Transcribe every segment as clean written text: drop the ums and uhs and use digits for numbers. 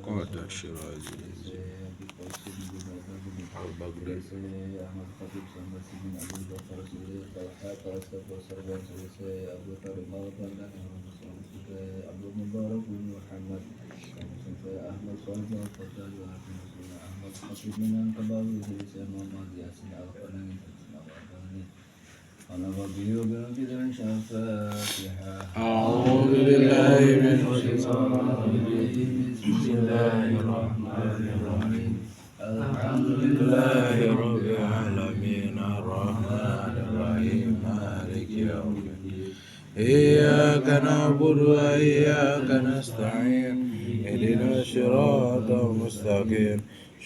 قاد الشيرازي البغدادي أعوذ بالله من الشيطان الرجيم بسم الله الرحمن الرحيم الحمد لله رب العالمين الرحمن الرحيم مالك يوم الدين إياك نعبد وإياك نستعين اهدنا الصراط المستقيم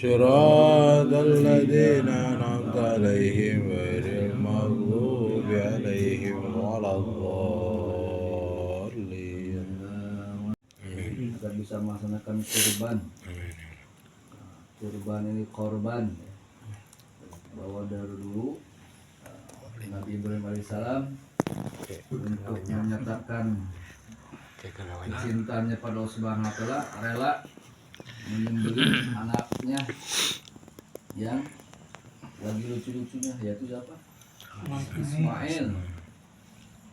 صراط الذين أنعمت عليهم غير المغضوب عليهم ولا الضالين. Agar bisa melaksanakan kurban. Kurban ini korban. Bahwa dari dulu Nabi Ibrahim alaihissalam untuk menyatakan cintanya pada Allah Subhanahu wa taala rela menyembelih anaknya yang lagi lucu-lucunya, yaitu siapa? Ismail.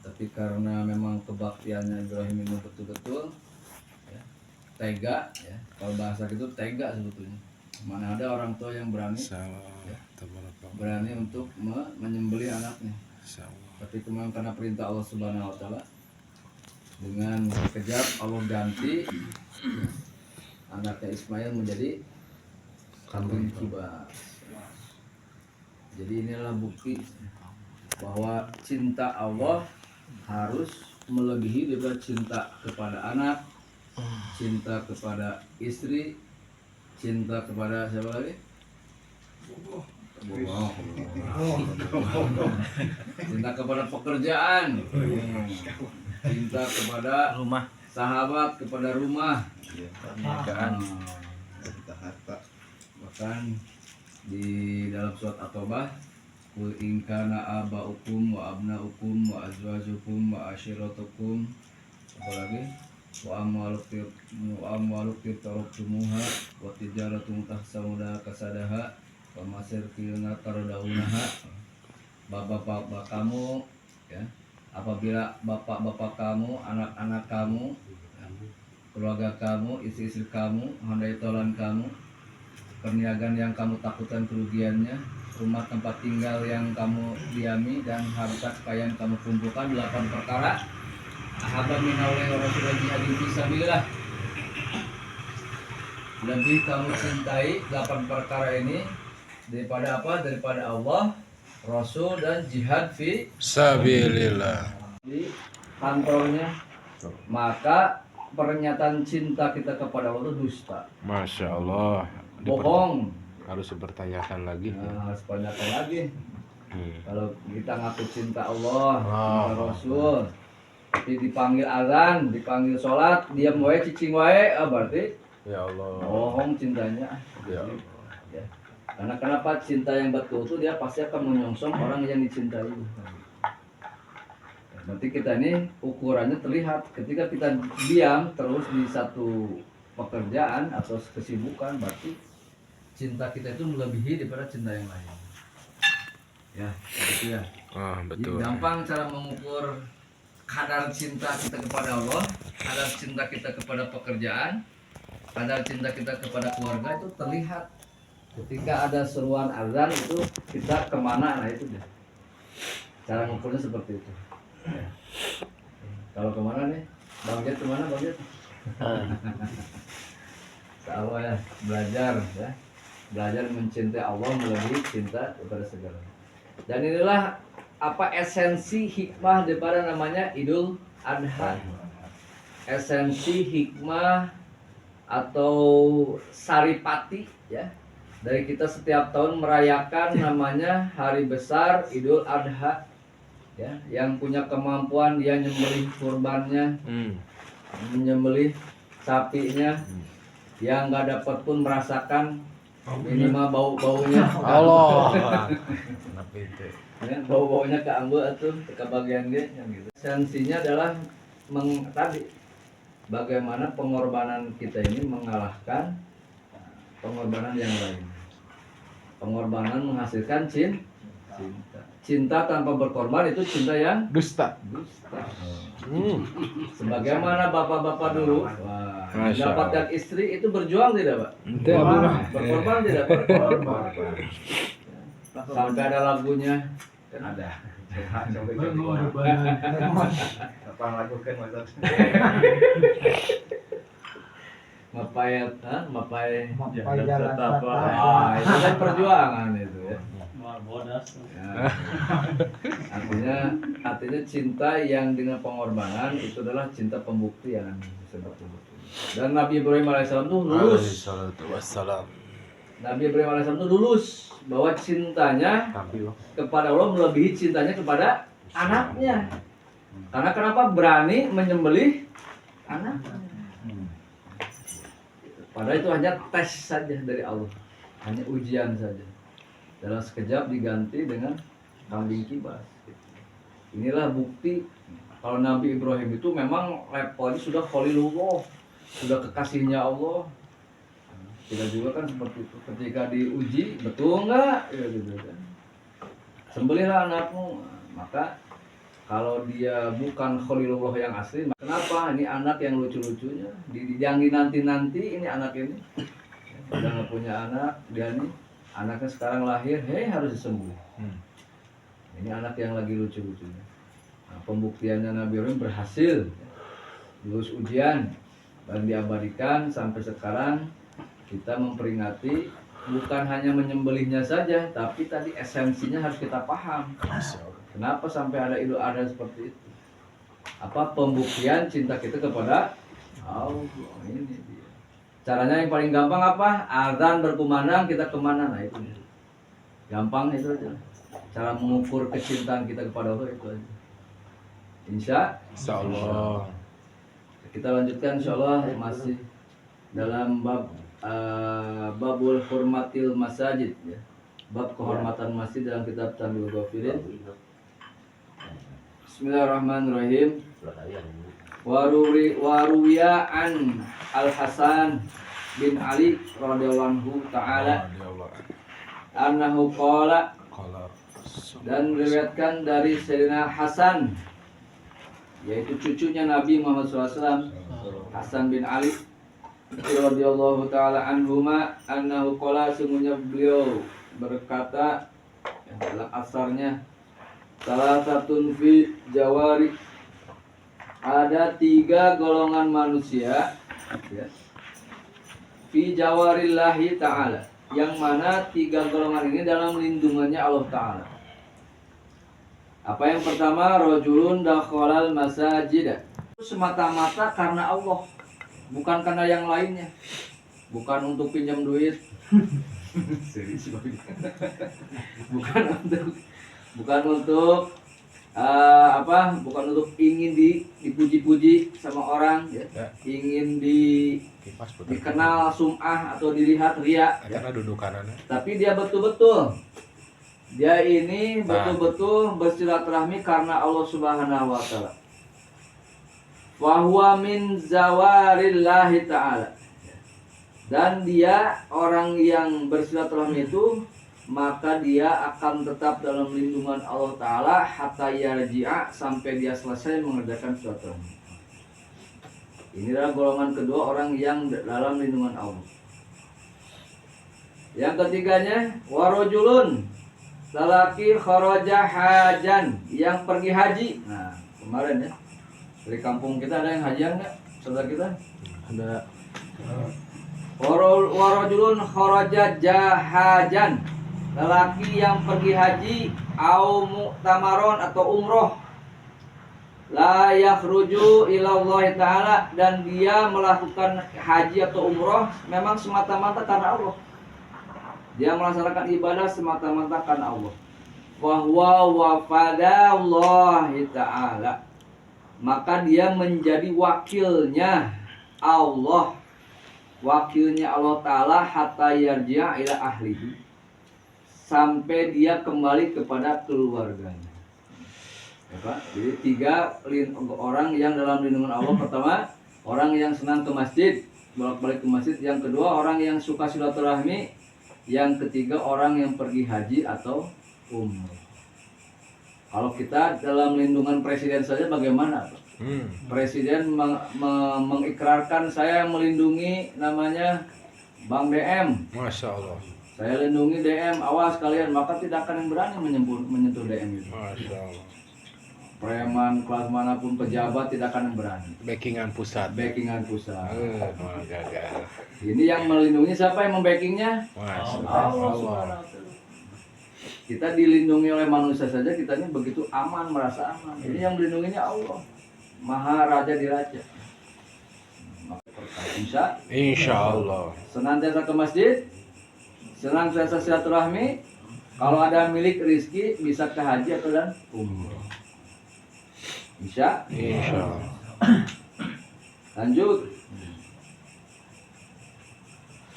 Tapi karena memang kebaktiannya Ibrahim ini betul-betul ya, tega ya. Kalau bahasa gitu tega sebetulnya. Mana ada orang tua yang berani ya, berani untuk menyembelih anaknya. Tapi kemarin karena perintah Allah Subhanahu wa taala, dengan sekejap Allah ganti anaknya Ismail menjadi kambing kibas. Jadi inilah bukti bahwa cinta Allah harus melebihi daripada cinta kepada anak, cinta kepada istri, cinta kepada siapa lagi? Cinta kepada pekerjaan, cinta kepada rumah, sahabat, kepada rumah, perniagaan, bahkan di dalam surat At-Taubah, qul in kana aba'ukum wa abna'ukum wa azwajukum wa ashiratukum, apa lagi, wa amwalukum taraktumuha wa tijaratun tahsawna kasadaha wa masirkina tardaunaha. Bapak-bapak kamu ya, apabila bapak-bapak kamu, anak-anak kamu, keluarga kamu, istri-istri kamu, handai tolan kamu, perniagaan yang kamu takutkan kerugiannya, rumah tempat tinggal yang kamu diami, dan harta kekayaan kamu kumpulkan, 8 perkara. Ahabba minawai wa rasulullah jihadin fisabilillah. Lebih kamu cintai 8 perkara ini daripada apa? Daripada Allah, Rasul, dan jihad fi sabilillah. Di kantornya, maka pernyataan cinta kita kepada Allah itu dusta. Masya Allah. Bohong. Harus dipertanyakan lagi. Harus dipertanyakan lagi. Kalau kita ngaku cinta Allah, cinta Rasul, tapi dipanggil azan, dipanggil sholat, diam wae, cicing wae, berarti ya Allah, bohong cintanya. Ya Allah. Ya. Karena kenapa? Cinta yang betul itu dia pasti akan menyongsong orang yang dicintai. Nanti kita ini ukurannya terlihat ketika kita diam terus di satu pekerjaan atau kesibukan, berarti cinta kita itu melebihi daripada cinta yang lain. Ya, begitu ya. Betul. Jadi gampang cara mengukur kadar cinta kita kepada Allah, kadar cinta kita kepada pekerjaan, kadar cinta kita kepada keluarga itu terlihat ketika ada seruan azan itu kita kemana, nah itu deh. Cara mengukurnya seperti itu. Ya. Kalau kemana nih? Bang Jet kemana Bang Jet? Allah ya, belajar mencintai Allah melebihi cinta kepada segala. Dan inilah apa esensi hikmah daripada namanya Idul Adha. Esensi hikmah atau saripati ya, dari kita setiap tahun merayakan namanya hari besar Idul Adha ya, yang punya kemampuan dia nyembelih kurbannya, menyembelih sapinya, yang nggak dapat pun merasakan minimal bau-baunya. Allah. Ya, bau-baunya ke ambu atau ke bagian G yang gitu. Esensinya adalah tadi bagaimana pengorbanan kita ini mengalahkan pengorbanan yang lain. Pengorbanan menghasilkan cinta. Cinta tanpa berkorban itu cinta yang Dusta. dusta. Hmm. Sebagaimana bapak-bapak dulu, mendapatkan istri itu berjuang tidak, Pak? Itu Abi mah. Berkorban tidak? Berkorban. Sampai ada lagunya. Kan ada. Apa lagu kan maksud? Mapai jalan apa? setapak. Itu kan perjuangan itu ya. Bodas. Ya. Artinya cinta yang dengan pengorbanan itu adalah cinta pembuktian. Dan Nabi Ibrahim alaihissalam itu lulus. Wassalam. Nabi Ibrahim alaihissalam itu lulus bahwa cintanya Tapi kepada Allah melebihi cintanya kepada anaknya. Karena kenapa berani menyembelih anaknya? Padahal itu hanya tes saja dari Allah, hanya ujian saja. Dalam sekejap diganti dengan kambing kibas. Inilah bukti kalau Nabi Ibrahim itu memang levelnya sudah Khalilullah, sudah kekasihnya Allah. Kita juga kan seperti itu. Ketika diuji, betul nggak? Ya, gitu kan. Sembelihlah anakmu. Maka kalau dia bukan Khalilullah yang asli, kenapa? Ini anak yang lucu-lucunya, yang dinanti-nanti ini anak ini. Udah nggak punya anak, dia nih anaknya sekarang lahir, harus disembelih. Ini anak yang lagi lucu-lucunya. Nah, pembuktiannya Nabi Ibrahim berhasil, lulus ujian dan diabadikan sampai sekarang. Kita memperingati bukan hanya menyembelihnya saja, tapi tadi esensinya harus kita paham. Kenapa sampai ada idul adha seperti itu? Apa pembuktian cinta kita kepada Allah? Ini dia. Caranya yang paling gampang apa? Azan berkumandang kita kemana? Nah itu. Gampang itu aja. Cara mengukur kecintaan kita kepada Allah itu aja. Insya Allah. Kita lanjutkan insya Allah masih dalam babul hurmatil masajid ya. Bab kehormatan masjid dalam kitab Tanbihul Ghafilin. Bismillahirrahmanirrahim. Waruwiya an Al-Hasan bin Ali radhiyallahu anhu ta'ala annahu qala, dan diriwayatkan dari Sayyidina Hasan yaitu cucunya Nabi Muhammad SAW, Hasan bin Ali radhiyallahu ta'ala anhuma annahu qala, sungguhnya beliau berkata dalam asarnya, salah satu fi jawari, ada 3 golongan manusia ya, fi jawarillahi ta'ala, yang mana 3 golongan ini dalam lindungannya Allah Ta'ala. Apa yang pertama? Rajulun dakhalal masajid, semata-mata karena Allah, bukan karena yang lainnya, bukan untuk pinjam duit bukan untuk bukan untuk ingin dipuji-puji sama orang ya. Ingin dikenal sum'ah atau dilihat ria ya. Karena dudukanannya. Tapi dia betul-betul dia ini betul-betul bersilaturahmi karena Allah Subhanahu wa taala. Wa huwa min zawarillahi ta'ala. Dan dia orang yang bersilaturahmi itu, maka dia akan tetap dalam lindungan Allah Ta'ala hatta yarji'a, sampai dia selesai mengerjakan silaturahmi. Inilah golongan kedua orang yang dalam lindungan Allah. Yang ketiganya warajulun, lelaki kharaja hajan, yang pergi haji. Nah kemarin ya, dari kampung kita ada yang hajian nggak? Saudara kita Ada. warajulun kharaja jahajan, lelaki yang pergi haji au mu'tamaron atau umroh, la yakhruju ilallahi ta'ala, dan dia melakukan haji atau umroh memang semata-mata karena Allah. Dia melaksanakan ibadah semata-mata karena Allah. Wa huwa wafadallahi ta'ala, maka dia menjadi wakilnya Allah, wakilnya Allah Ta'ala hatta yarji'a ila ahlihi, sampai dia kembali kepada keluarganya ya, Pak. Jadi 3 orang yang dalam lindungan Allah. Pertama orang yang senang ke masjid, bolak-balik ke masjid. Yang kedua, orang yang suka silaturahmi. Yang ketiga, orang yang pergi haji atau umroh. Kalau kita dalam lindungan presiden saja bagaimana, Pak? Presiden mengikrarkan saya melindungi namanya Bang DM. Masya Allah. Saya lindungi DM, awas kalian, maka tidak akan yang berani menyentuh DM itu. Masya Allah. Preman kelas manapun pejabat tidak akan yang berani. Backingan pusat. Backingan pusat. Malah gagal. Ini yang melindungi siapa yang membackingnya? Masya Allah Allah. Subhanahu wa Ta'ala. Kita dilindungi oleh manusia saja, kita ini begitu aman, merasa aman. Ini yang melindunginya Allah, Maha Raja di Raja. Bisa? Insya Allah. Senantiasa ke masjid, senantiasa silaturahmi. Kalau ada milik rizki bisa ke haji atau dan umroh. Bisa? Insya Allah. Lanjut.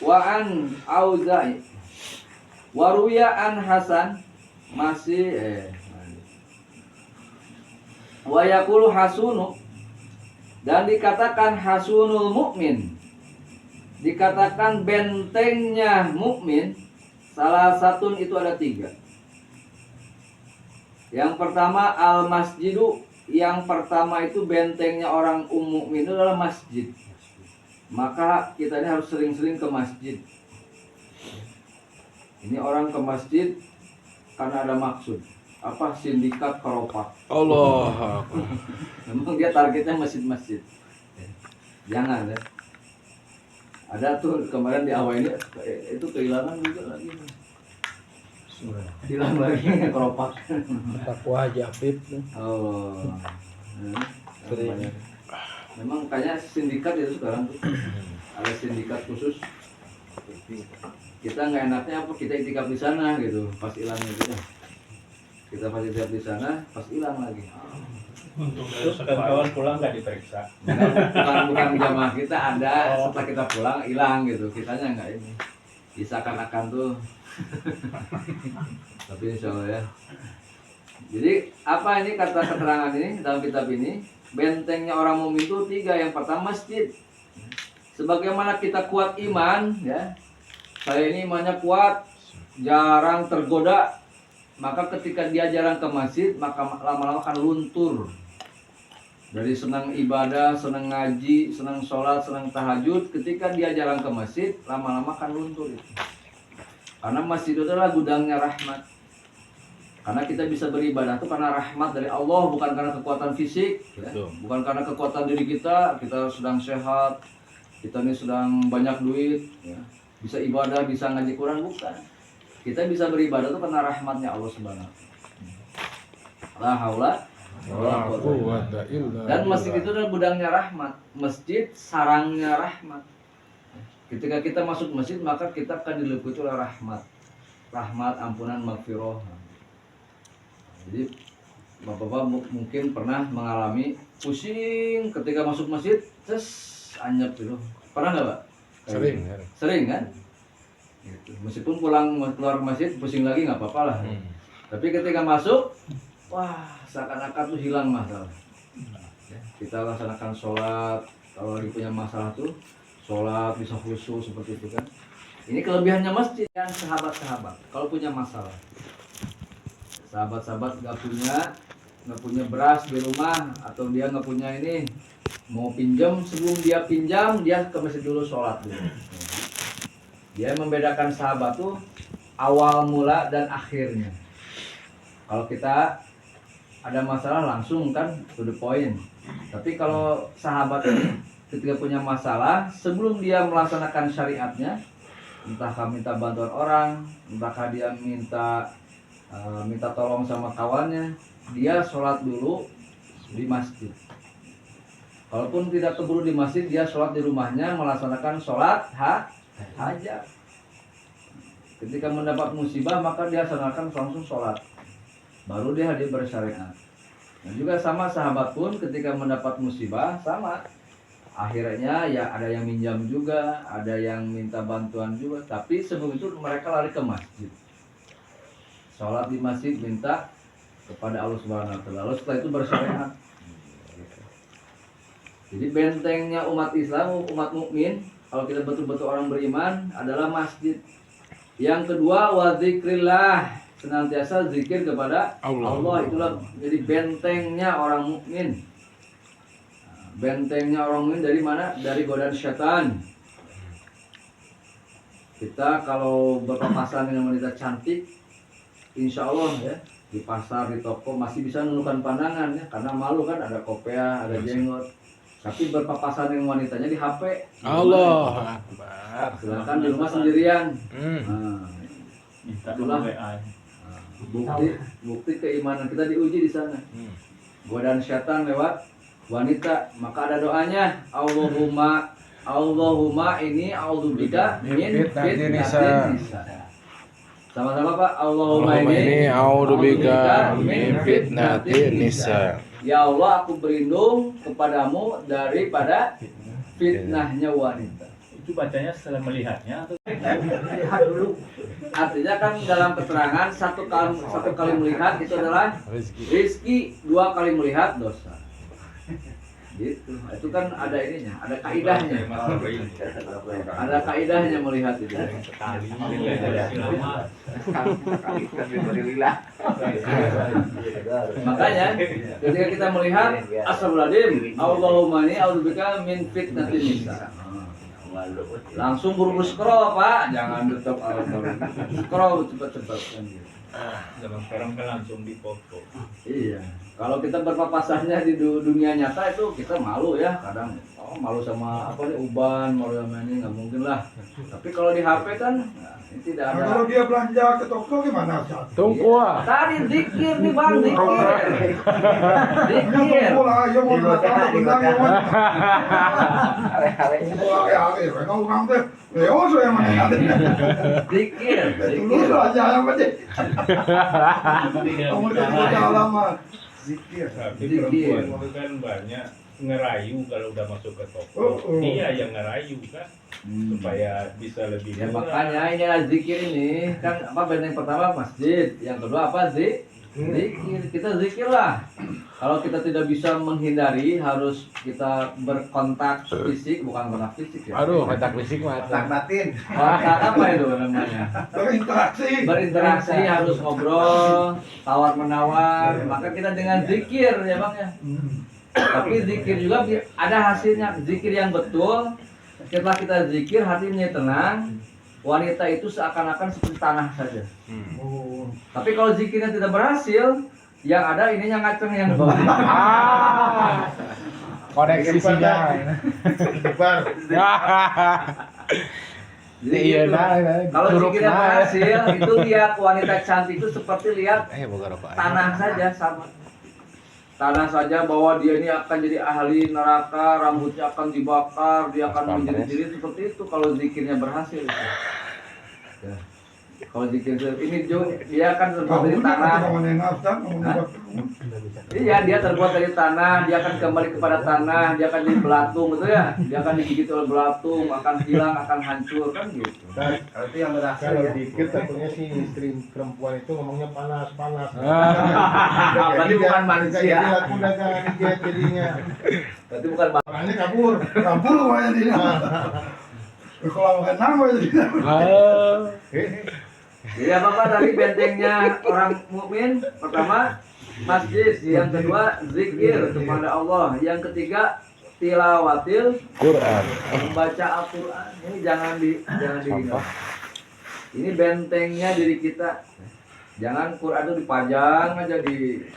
Wa'an Auza'i Waruya an Hasan masih wa yaqulu hasunu, dan dikatakan hasunul mukmin, dikatakan bentengnya mukmin. Salah satu itu ada 3. Yang pertama al masjidu, yang pertama itu bentengnya orang mukmin itu adalah masjid. Maka kita ini harus sering-sering ke masjid. Ini orang ke masjid karena ada maksud. Apa? Sindikat keropak. Allah. Memang dia targetnya masjid-masjid. Jangan ya. Ada tuh kemarin di awal ini itu kehilangan juga lagi. Hilang lagi keropak. Takwa aja Habib. Oh. Sering. Memang kayaknya sindikat itu sekarang tuh. Ada sindikat khusus. Kita nggak enaknya apa, kita itikaf di sana gitu, pas hilangnya gitu. Kita pas itikaf di sana, pas hilang lagi. Terus kawan pulang nggak diperiksa? Bukan jamaah kita ada, setelah kita pulang hilang gitu. Kitanya nggak ini. Diseakan-akan tuh. Tapi insya Allah ya. Jadi apa ini kata keterangan ini dalam kitab ini? Bentengnya orang mukmin itu 3. Yang pertama masjid. Sebagaimana kita kuat iman, ya. Saya ini imannya kuat, jarang tergoda. Maka ketika dia jarang ke masjid, maka lama-lama akan luntur. Dari senang ibadah, senang ngaji, senang sholat, senang tahajud, ketika dia jarang ke masjid, lama-lama akan luntur itu. Karena masjid itu adalah gudangnya rahmat. Karena kita bisa beribadah itu karena rahmat dari Allah, bukan karena kekuatan fisik, ya. Bukan karena kekuatan diri kita sedang sehat, kita ini sedang banyak duit, ya. Bisa ibadah, bisa ngaji Quran, bukan. Kita bisa beribadah itu karena rahmatnya Allah Subhanahu. La haula wala quwwata illa billah. Dan masjid itu adalah gudangnya rahmat, masjid sarangnya rahmat. Ketika kita masuk masjid, maka kita akan diliputi oleh rahmat, ampunan, maghfirah. Jadi bapak-bapak mungkin pernah mengalami pusing ketika masuk masjid, anyep gitu. Pernah nggak, Pak? Sering kan? Gitu. Meskipun keluar masjid pusing lagi nggak apa-apa lah. Tapi ketika masuk, wah seakan-akan tuh hilang masalah. Ya, kita laksanakan sholat, kalau lagi punya masalah tuh sholat bisa khusyuk seperti itu kan. Ini kelebihannya masjid kan, sahabat-sahabat. Kalau punya masalah, sahabat-sahabat nggak punya beras di rumah, atau dia nggak punya ini, mau pinjam, sebelum dia pinjam dia ke masjid dulu, sholat dulu. Dia membedakan sahabat tuh awal mula dan akhirnya. Kalau kita ada masalah langsung kan to the point. Tapi kalau sahabat ini ketika punya masalah, sebelum dia melaksanakan syariatnya, entahkah minta bantuan orang, entahkah dia minta tolong sama kawannya, dia sholat dulu di masjid. Kalaupun tidak keburu di masjid, dia sholat di rumahnya, melaksanakan sholat hajat. Ketika mendapat musibah, maka dia laksanakan langsung sholat, baru dia bersyariat. Dan juga sama sahabat pun ketika mendapat musibah sama. Akhirnya ya ada yang minjam juga, ada yang minta bantuan juga. Tapi sebelum itu mereka lari ke masjid, sholat di masjid, minta kepada Allah Subhanahu wa Ta'ala. Lalu setelah itu bersyariat. Jadi bentengnya umat Islam, umat mukmin, kalau kita betul-betul orang beriman adalah masjid. Yang kedua, wa dzikrillah, senantiasa zikir kepada Allah. Itulah jadi bentengnya orang mukmin. Bentengnya orang mukmin dari mana? Dari godaan syaitan. Kita kalau berpapasan dengan wanita cantik, insya Allah ya, di pasar, di toko masih bisa menundukkan pandangan ya, karena malu kan, ada kopea, ada jenggot. Tapi berpapasan dengan wanitanya di HP. Allah Akbar. Sedangkan di rumah sendirian. Nah, Minta itulah WA. bukti keimanan kita diuji di sana. Godaan syaitan lewat wanita, maka ada doanya. Allahumma ini a'udzubika min fitnatin nisa. Sama-sama Pak. Allahumma ini a'udzubika min fitnatin nisa. Ya Allah, aku berlindung kepadamu daripada fitnahnya wanita. Itu bacanya setelah melihatnya atau Lihat dulu. Artinya kan dalam keterangan satu kali melihat itu adalah rizki, dua kali melihat dosa. Gitu. Itu kan ada ininya, ada kaidahnya. Ada kaidahnya melihat itu. Makanya ketika kita melihat astagfirullahaladzim, Allahumma inni a'udzubika min fitnatin nisa. Langsung buru-buru scroll Pak, jangan tutup scroll cepat-cepat kan gitu. zaman sekarang kan langsung dipoto. Iya. Kalau kita berpapasannya di dunia nyata itu kita malu ya, kadang malu sama apa nih uban, malu sama ini nggak mungkin lah. Tapi kalau di HP kan ini tidak ada. Kalau dia belanja ke toko gimana? Tunggu ah. Tadi zikir nih Bang, zikir. Zikir. Tunggu lah, ayo mau makan benang ya. Tunggu lah ya, kalau orang teh Leo saya mana ada. Zikir. Dulu aja apa sih? Kamu udah alamat. Zikir. Tapi Zikir. perempuan itu kan banyak ngerayu kalau udah masuk ke toko. Dia yang ngerayu kan supaya bisa lebih Ya murah. makanya ini adalah zikir ini kan apa benteng pertama masjid, yang kedua apa zikir. Kita zikir lah. Kalau kita tidak bisa menghindari, harus kita berkontak fisik, bukan kontak fisik ya. Aduh, kontak fisik mah. batin. Kontak apa itu namanya? Berinteraksi, harus ngobrol, tawar menawar. Maka kita dengan zikir ya Bang ya. Tapi zikir juga ada hasilnya. Zikir yang betul, setelah kita zikir hatinya tenang, wanita itu seakan-akan seperti tanah saja. Tapi kalau zikirnya tidak berhasil, yang ada ininya ngaceng yang bawah. Koneksi sinyal. Jadi Iya, gitu. nah, Kalau huruf zikirnya nah. berhasil, itu lihat wanita cantik itu seperti lihat Boga rokok. tanah saja sama. Tanah saja bahwa dia ini akan jadi ahli neraka, rambutnya akan dibakar, dia akan menjadi seperti itu kalau zikirnya berhasil. Ya. Kalau zikir ini juga dia akan terbuat dari tanah. Iya, dia terbuat dari tanah, dia akan kembali kepada tanah, dia akan jadi belatung gitu ya. Dia akan digigit oleh belatung, akan hilang, akan hancur kan gitu. Kalau itu yang berhasil Kalau ya. dikit takutnya si istri perempuan itu ngomongnya panas. Berarti bukan manusia. Aku dagang diet jadinya. Berarti bukan Orangnya kabur lumayan dia. Kalau makan nama jadi. Jadi apa dari bentengnya orang mukmin? Pertama masjid, yang kedua zikir kepada Allah, yang ketiga tilawatil Quran. membaca Al-Qur'an. Ini jangan diingat. Ini bentengnya diri kita. Jangan Quran itu dipajang aja di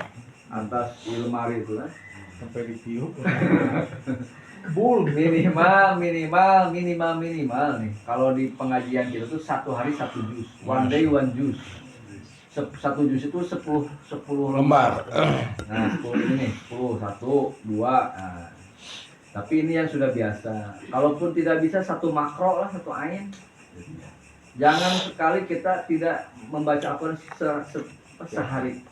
atas lemari itu kan. Sampai ditiup. Minimal nih. Kalau di pengajian kita tuh satu hari satu juz, one day one juz. Satu juz itu 10 lembar. Nah, 10 ini 10, 1, 2. Nah. Tapi ini yang sudah biasa. Kalaupun tidak bisa satu makro lah, satu ain. Jangan sekali kita tidak membaca Al-Quran sehari.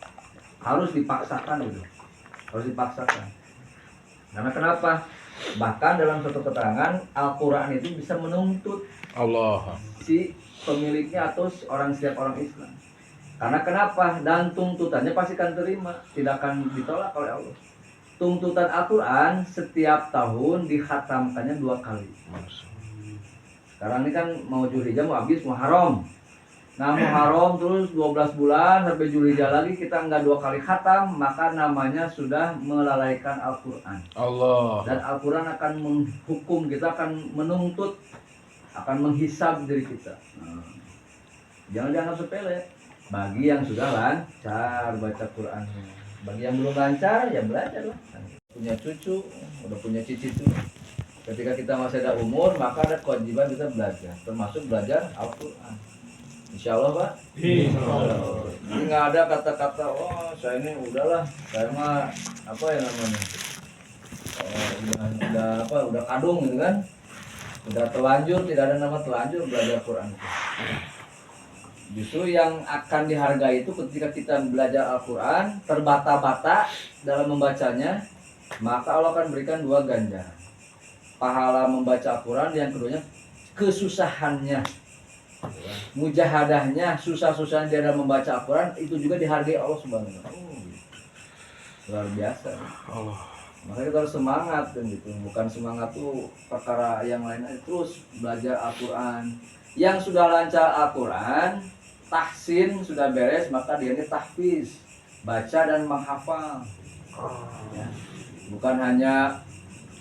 Harus dipaksakan gitu. Harus dipaksakan. Karena kenapa? Bahkan dalam suatu keterangan Al-Quran itu bisa menuntut Allah. si pemiliknya atau setiap orang Islam. Karena kenapa? Dan tuntutannya pasti akan terima, tidak akan ditolak oleh Allah. tuntutan Al-Quran setiap tahun dikhatamkannya 2 kali. Sekarang ini kan mau Zulhijjah, mau habis Muharram. Nah Muharram terus 12 bulan sampai Zulhijjah lagi kita nggak 2 kali khatam, maka namanya sudah melalaikan Al-Quran. Allah. Dan Al-Quran akan menghukum kita, akan menuntut, akan menghisab diri kita. Jangan dianggap sepele. Bagi yang sudah lancar baca Qurannya, bagi yang belum lancar ya belajar lah. Punya cucu, udah punya cicit tuh. Ketika kita masih ada umur, maka ada kewajiban kita belajar, termasuk belajar Al-Quran. Insya Allah, Pak. Ini nggak ada kata-kata, oh saya ini udahlah, saya mah apa ya namanya, udah kadung gitu kan, udah telanjur, tidak ada nama telanjur belajar Quran. Justru yang akan dihargai itu ketika kita belajar Al-Quran terbata-bata dalam membacanya, maka Allah akan berikan 2 ganjaran. Pahala membaca Al-Quran, yang keduanya kesusahannya, mujahadahnya, susah-susahnya dia dalam membaca Al-Quran, itu juga dihargai Allah Subhanahu wa Ta'ala. Luar biasa. Allah. Makanya kita harus semangat kan gitu. Bukan semangat tuh perkara yang lain, terus belajar Al-Quran. Yang sudah lancar Al-Quran, tahsin sudah beres, maka dia ini tahfiz, baca dan menghafal. Ya. Bukan hanya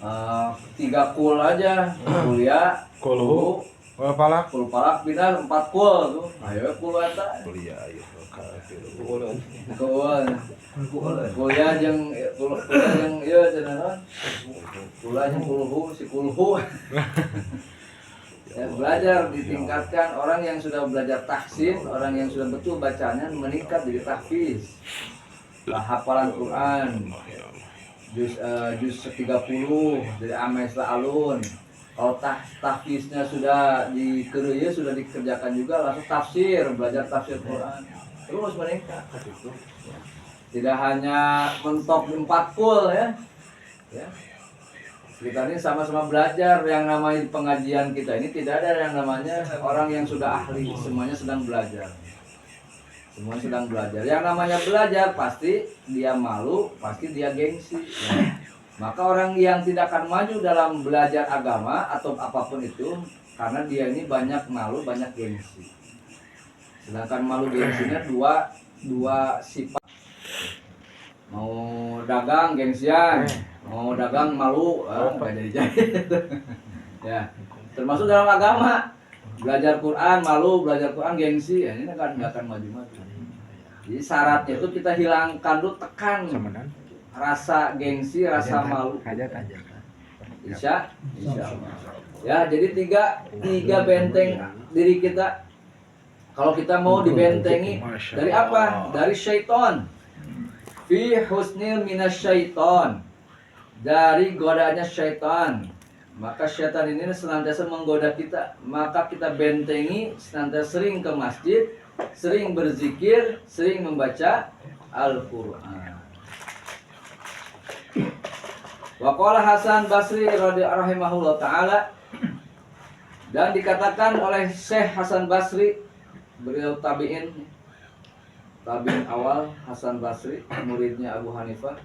3 kul aja, kuliah, Kulhu. Palak. kul palak pindah 4 kul tuh. Ayo kul eta. Kuliah ayo kafir. Kuliah jeung ieu cenah. Kuliah jeung kulhu si kulhu. Ya, belajar ditingkatkan. Orang yang sudah belajar tahsin, orang yang sudah betul bacanya meningkat jadi tahfiz. Hafalan Quran. Juz 30 dari Amesla Alun. Kalau tahfiznya sudah dikerja, sudah dikerjakan juga, langsung tafsir, belajar tafsir Quran. Terus meningkat gitu. Tidak hanya mentok 4 kul ya. Kita ini sama-sama belajar. Yang namanya pengajian kita ini tidak ada yang namanya orang yang sudah ahli, semuanya sedang belajar. Semua sedang belajar. Yang namanya belajar pasti dia malu, pasti dia gengsi. Ya. Maka orang yang tidak akan maju dalam belajar agama atau apapun itu karena dia ini banyak malu, banyak gengsi. Sedangkan malu gengsinya dua sifat. Mau dagang gengsian, mau dagang malu, nggak jadi. Ya, termasuk dalam agama. Belajar Quran malu, belajar Quran gengsi, ya, ini kan nggak akan maju-maju. Jadi syaratnya itu kita hilangkan dulu, tekan rasa gengsi, rasa malu. Insya Allah. Ya, jadi tiga benteng diri kita. Kalau kita mau dibentengi dari apa? Dari syaitan. Fi husnil minasyaiton. Dari godaannya syaitan. Maka syaitan ini senantiasa menggoda kita. Maka kita bentengi, senantiasa sering ke masjid, sering berzikir, sering membaca Al-Quran. Wa qala Hasan Basri radhiyallahu ta'ala, dan dikatakan oleh Syekh Hasan Basri, beliau tabi'in awal, Hasan Basri, muridnya Abu Hanifah.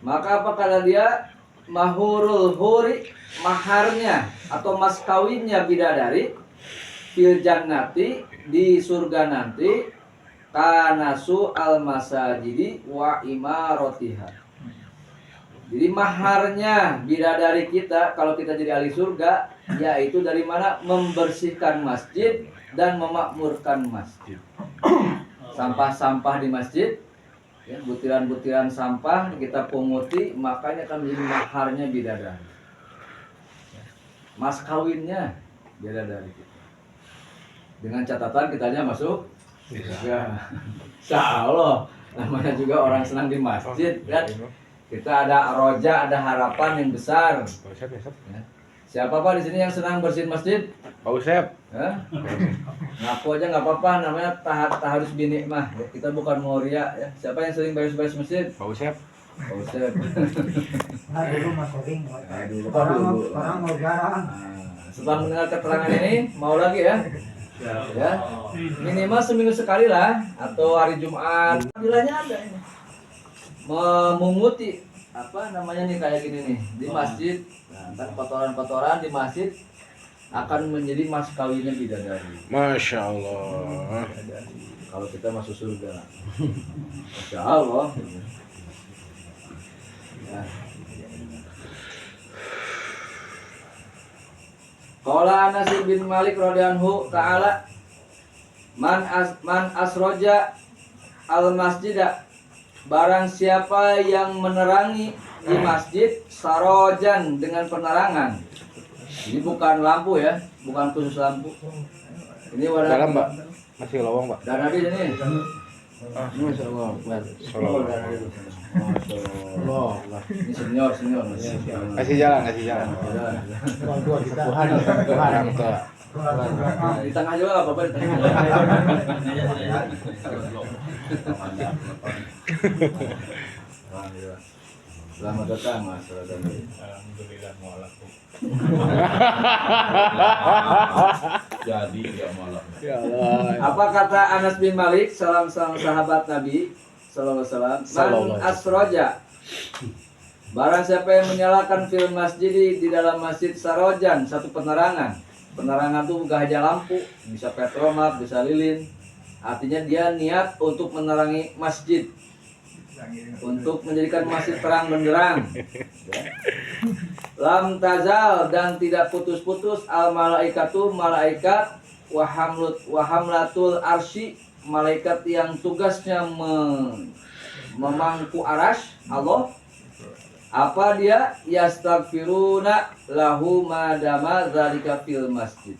Maka apa kata dia? Mahurul huri, maharnya atau mas kawinnya bidadari fil jannati, di surga nanti, kanasu al masajidi wa imarotiha. Jadi maharnya bidadari kita kalau kita jadi ahli surga, yaitu dari mana? Membersihkan masjid dan memakmurkan masjid. Sampah-sampah di masjid, ya, butiran-butiran sampah kita punguti, makanya akan menjadi maharnya bidadari. Mas kawinnya bidadari kita. Dengan catatan kitanya masuk surga. Insya Allah. Namanya juga orang senang di masjid, kan? Kita ada roja, ada harapan yang besar. Ya. Siapa Pak di sini yang senang bersihin masjid? Pak Usep. Ngaku aja nggak apa-apa, namanya harus binikmah. Ya, kita bukan mau ria ya. Siapa yang sering beres-beres masjid? Pak Usep. Pak Usep. Nah, dulu mas sering. Dulu. Orang mau jarang. Setelah mendengar keterangan ini, mau lagi ya? Ya. Minimal seminggu sekali lah, atau hari Jumat. Bilangnya ada ini. memunguti apa namanya nih kayak gini nih di masjid. Nah, ntar kotoran-kotoran di masjid akan menjadi mas kawinnya bidadari. Masya Allah. Kalau kita masuk surga, Masya Allah. Ya. Qala Anas bin Malik radhiyallahu taala man asroja al masjida, barang siapa yang menerangi di masjid sarojan dengan penerangan. Ini bukan lampu ya, bukan khusus lampu. Ini warna Dalam, Mbak. Masih lowong, Mbak. dan Nabi ini. Ini Masya Allah. Sholawat. Allah. Ini senior. Kasih jalan, kasih jalan. Orang tua kita. Orang tua. Di tengah juga nggak apa-apa, di tengah. Selamat datang Mas Radani. Alhamdulillah mualaf. Jadi tidak malam. Ya Allah. Apa kata Anas bin Malik, salam sahabat Nabi sallallahu alaihi wasallam, man asroja, barang siapa yang menyalakan fil masjid di dalam masjid sarojan, satu penerangan. Penerangan itu gak hanya lampu, bisa petromak, bisa lilin. Artinya dia niat untuk menerangi masjid, untuk menjadikan masjid terang benderang. Lam tazal, dan tidak putus-putus al malaikatu, malaikat wahamlatul arsy, malaikat yang tugasnya memangku arash Allah. Apa dia? Yastaghfiruna lahu madama dzalika fil masjid.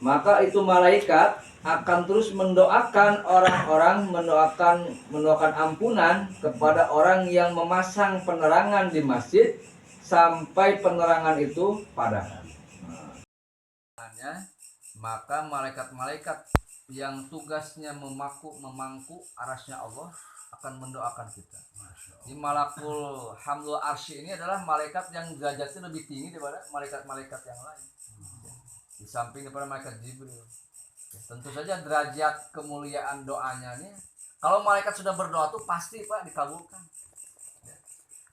Maka itu malaikat akan terus mendoakan orang-orang, mendoakan ampunan kepada orang yang memasang penerangan di masjid sampai penerangan itu padam. Maka malaikat-malaikat yang tugasnya memangku arasnya Allah akan mendoakan kita. Di malakul hamdul arsy ini adalah malaikat yang derajatnya lebih tinggi daripada malaikat-malaikat yang lain. Di samping daripada malaikat Jibril. Tentu saja derajat kemuliaan doanya ini, kalau malaikat sudah berdoa tuh pasti Pak dikabulkan.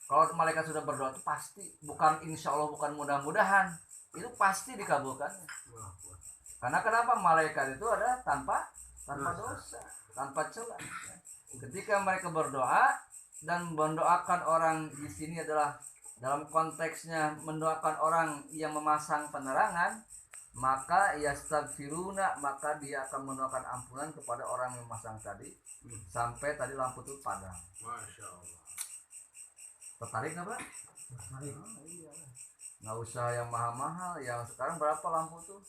Kalau malaikat sudah berdoa tuh pasti, bukan insya Allah, bukan mudah-mudahan, itu pasti dikabulkan. Karena kenapa? Malaikat itu ada tanpa dosa, tanpa celah. Ketika mereka berdoa dan mendoakan orang di sini adalah dalam konteksnya mendoakan orang yang memasang penerangan, maka yastaghfiruna, maka dia akan mendoakan ampunan kepada orang yang memasang tadi sampai tadi lampu itu padam. Masya Allah. Tertarik nggak Pak? Tertarik. Oh, iya. Nggak usah yang mahal-mahal. Yang sekarang berapa lampu tuh?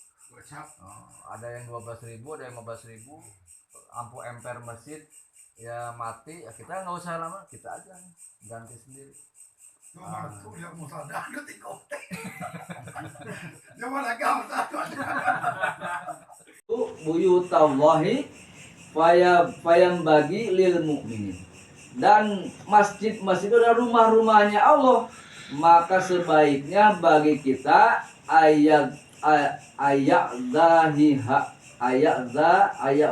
Ada yang 12.000, ada yang 15.000. Lampu ampere masjid ya mati, ya kita nggak usah lama, kita aja ganti sendiri. Buyutallahi fayam bagi lil mukminin, dan masjid-masjid itu adalah rumah-rumahnya Allah, maka sebaiknya bagi kita ayat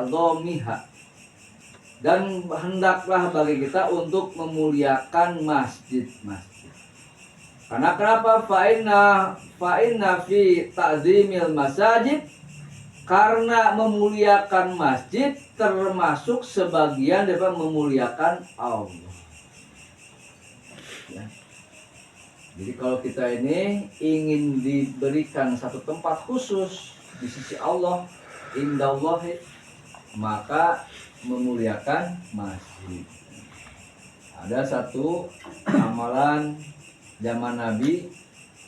domiha, dan hendaklah bagi kita untuk memuliakan masjid-masjid. Karena kenapa? Fa'inna fi ta'zimil masajid, karena memuliakan masjid termasuk sebagian dari memuliakan Allah. Ya. Jadi kalau kita ini ingin diberikan satu tempat khusus di sisi Allah, indallahi, maka memuliakan masjid. Ada satu amalan zaman Nabi,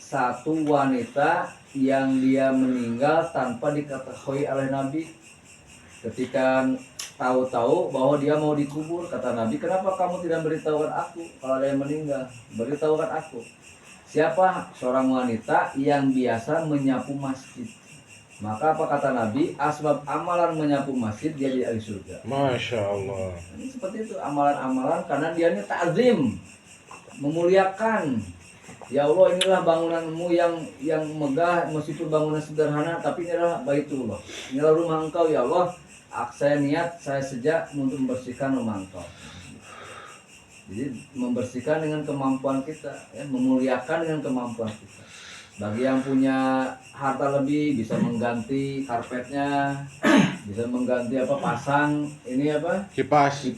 satu wanita yang dia meninggal tanpa diketahui oleh Nabi. Ketika tahu-tahu bahwa dia mau dikubur, kata Nabi, kenapa kamu tidak beritahukan aku kalau ada yang meninggal? Beritahukan aku. Siapa? Seorang wanita yang biasa menyapu masjid. Maka apa kata Nabi? Asbab amalan menyapu masjid dia di ahli surga. Masya Allah. Ini seperti itu amalan-amalan, karena dia ini ta'zim, memuliakan. Ya Allah, inilah bangunanmu yang megah, meskipun bangunan sederhana, tapi ini adalah Baitullah. Inilah rumah Engkau ya Allah. Saya niat, saya sejak untuk membersihkan rumah Engkau. Jadi membersihkan dengan kemampuan kita, ya, memuliakan dengan kemampuan kita. Bagi yang punya harta lebih bisa mengganti karpetnya, bisa mengganti pasang ini Kipas.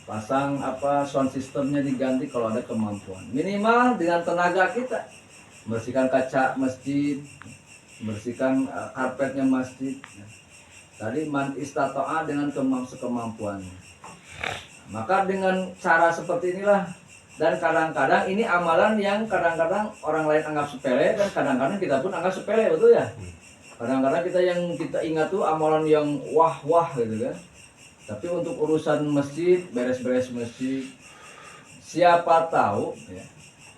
pasang sound systemnya diganti kalau ada kemampuan. Minimal dengan tenaga kita bersihkan kaca masjid, bersihkan karpetnya masjid. Tadi man istata'a dengan sekemampuannya. Maka dengan cara seperti inilah, dan kadang-kadang ini amalan yang kadang-kadang orang lain anggap sepele dan kadang-kadang kita pun anggap sepele, betul ya? Kadang-kadang kita ingat tuh amalan yang wah gitu kan. Tapi untuk urusan masjid, beres-beres masjid, siapa tahu ya,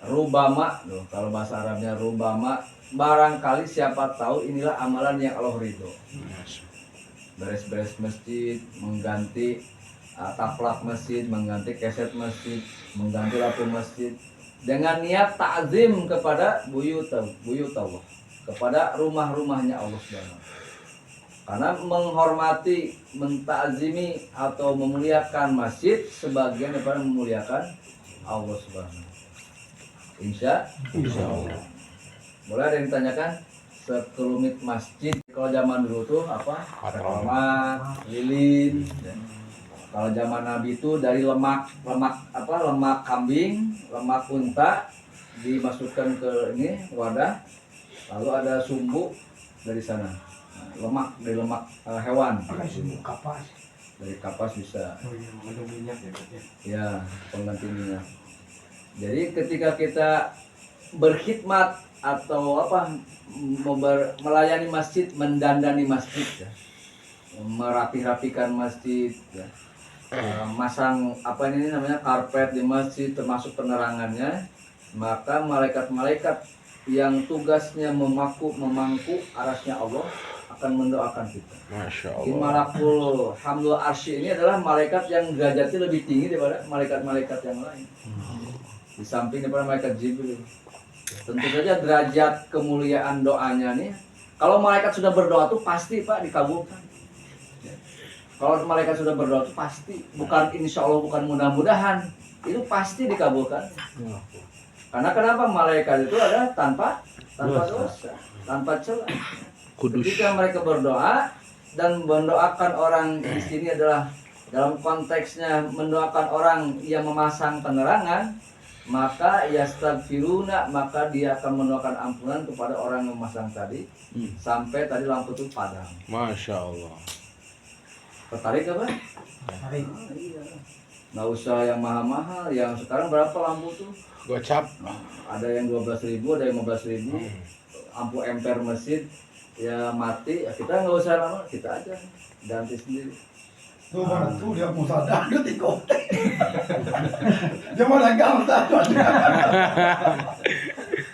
rubama loh, kalau bahasa Arabnya rubama, barangkali siapa tahu inilah amalan yang Allah ridho. Beres-beres masjid, mengganti taplak masjid, mengganti keset masjid, mengganti lampu masjid dengan niat ta'zim kepada buyut Allah, kepada rumah-rumahnya Allah Subhanahu. Karena menghormati, mentakzimi atau memuliakan masjid sebagian daripada memuliakan Allah Subhanahu. Insya Allah. Boleh ada yang ditanyakan? Sekelumit masjid kalau zaman dulu tuh Tomat, lilin. Kalau zaman Nabi itu dari lemak kambing, lemak unta dimasukkan ke ini wadah, lalu ada sumbu dari sana, dari lemak hewan. Kapas. Dari kapas bisa. Oh iya, mengandung minyak ya. Ya, pengganti minyak. Jadi ketika kita berkhidmat atau melayani masjid, mendandani masjid, ya, merapi-rapikan masjid, ya, masang ini namanya karpet di masjid termasuk penerangannya, maka malaikat-malaikat yang tugasnya memangku arasnya Allah akan mendoakan kita. Masya Malakul Hamdul Arsy ini adalah malaikat yang derajatnya lebih tinggi daripada malaikat-malaikat yang lain. Di samping daripada malaikat Jibril. Tentu saja derajat kemuliaan doanya nih. Kalau malaikat sudah berdoa tuh pasti Pak dikabulkan. Kalau malaikat sudah berdoa itu pasti, bukan insya Allah, bukan mudah-mudahan, itu pasti dikabulkan. Karena kenapa? Malaikat itu adalah tanpa dosa, tanpa celah. Ketika mereka berdoa dan mendoakan orang di sini adalah dalam konteksnya mendoakan orang yang memasang penerangan, maka yastaghfiruna, maka dia akan mendoakan ampunan kepada orang yang memasang tadi sampai tadi lampu itu padam. Masya Allah. Tertarik apa? Tarik. Iya. Nggak usah yang mahal-mahal. Yang sekarang berapa lampu tuh? Gocap. Ada yang 12.000, ada yang 15.000. Lampu emper masjid ya mati, ya kita nggak usah lama, kita aja ganti sendiri. Tuh mana tuh dia mau sadar di kotek. Dia mana gambar.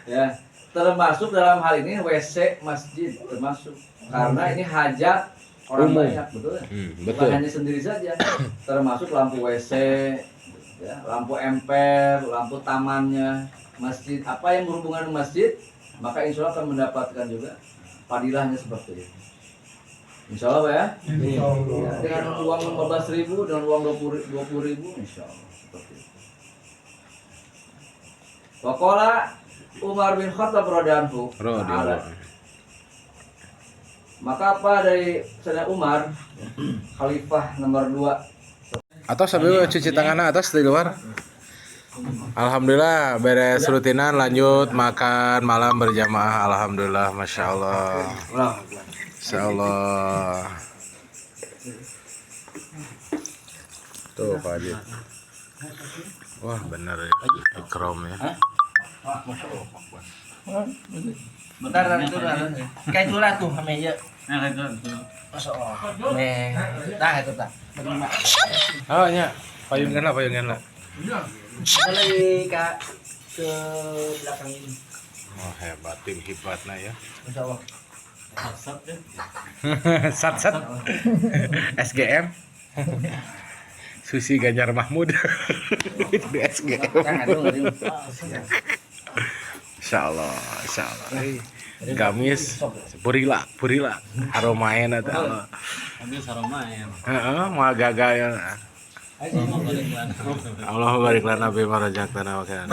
Ya, termasuk dalam hal ini WC masjid termasuk. Karena ini hajat orang banyak, betul ya? Betul. Bukan hanya sendiri saja, termasuk lampu WC, ya, lampu emper, lampu tamannya, masjid, apa yang berhubungan dengan masjid, maka insya Allah akan mendapatkan juga padilahnya seperti itu. Insya Allah Pak ya? Insya Allah. Ya, dengan uang 15.000, dengan uang 20.000, insya Allah seperti itu. Waqala Umar bin Khattab radhiyallahu anhu. Maka apa dari Sayyidina Umar, Khalifah nomor 2. Atau sambil cuci tangan atas di luar. Alhamdulillah beres rutinan, lanjut makan malam berjamaah. Alhamdulillah, masya Allah. Masya Allah. Tuh Pak Haji. Wah benar ya, ikram ya. Bentar itu kayak itulah tuh sama ya. Nah itu. Masya Allah. Nah itu tak. Oh ya, payungan lah. Kita lagi ke belakang ini. Oh hebat, tim hebatnya ya. Masya Allah. Sat deh. Sat SGM. Susi Ganjar Mahmud. Di SGM. Insya Allah. Gamis, purila, aromain atau. Habis aroma ya. Mau gagal ya. Allahumma barik lana fi ma razaqtana wa qina